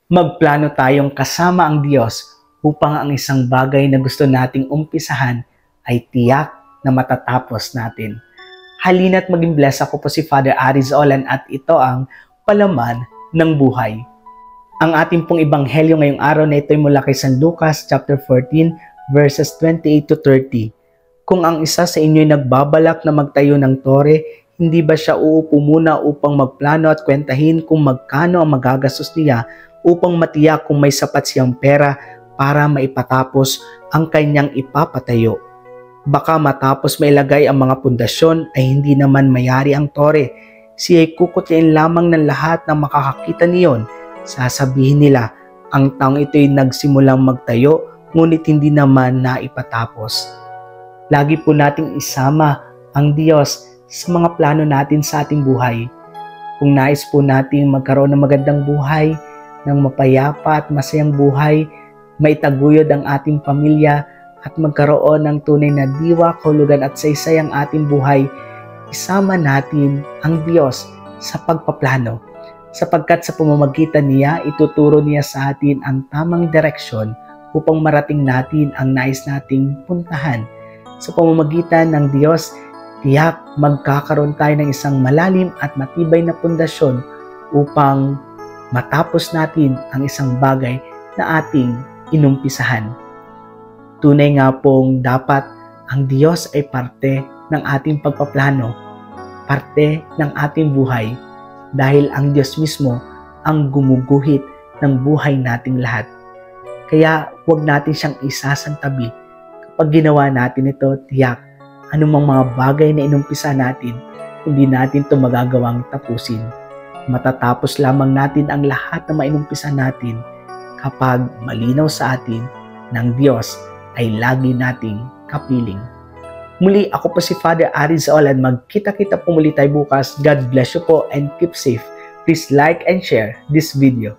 Magplano tayong kasama ang Diyos upang ang isang bagay na gusto nating umpisahan ay tiyak na matatapos natin. Halina't maging bless. Ako po si Father Aris Olan at ito ang Palaman ng Buhay. Ang ating pong ebanghelyo ngayong araw na ito ay mula kay San Lucas chapter 14 verses 28 to 30. Kung ang isa sa inyo ay nagbabalak na magtayo ng tore, hindi ba siya uupo muna upang magplano at kwentahin kung magkano ang magagastos niya upang matiyak kung may sapat siyang pera para maipatapos ang kanyang ipapatayo? Baka matapos mailagay ang mga pundasyon ay hindi naman mayari ang tore. Siya ay kukutyain lamang ng lahat ng makakakita niyon. Sasabihin nila, ang taong ito ay nagsimulang magtayo ngunit hindi naman naipatapos. Lagi po nating isama ang Diyos sa mga plano natin sa ating buhay. Kung nais po nating magkaroon ng magandang buhay, ng mapayapa at masayang buhay, maitaguyod ang ating pamilya at magkaroon ng tunay na diwa, kahulugan at saysay ang ating buhay, isama natin ang Diyos sa pagpaplano. Sapagkat sa pamamagitan niya, ituturo niya sa atin ang tamang direksyon upang marating natin ang nais nating puntahan. Sa pamamagitan ng Diyos, tiyak magkakaroon tayo ng isang malalim at matibay na pundasyon upang matapos natin ang isang bagay na ating inumpisahan. Tunay nga pong dapat ang Diyos ay parte ng ating pagpaplano, parte ng ating buhay, dahil ang Diyos mismo ang gumuguhit ng buhay nating lahat. Kaya huwag natin siyang isasantabi. Kapag ginawa natin ito, tiyak, anumang mga bagay na inumpisa natin, hindi natin ito magagawang tapusin. Matatapos lamang natin ang lahat na mainumpisa natin kapag malinaw sa atin ng Diyos ay lagi nating kapiling. Muli, ako po si Father Aris Olan. Magkita-kita po muli tayo bukas. God bless you po and keep safe. Please like and share this video.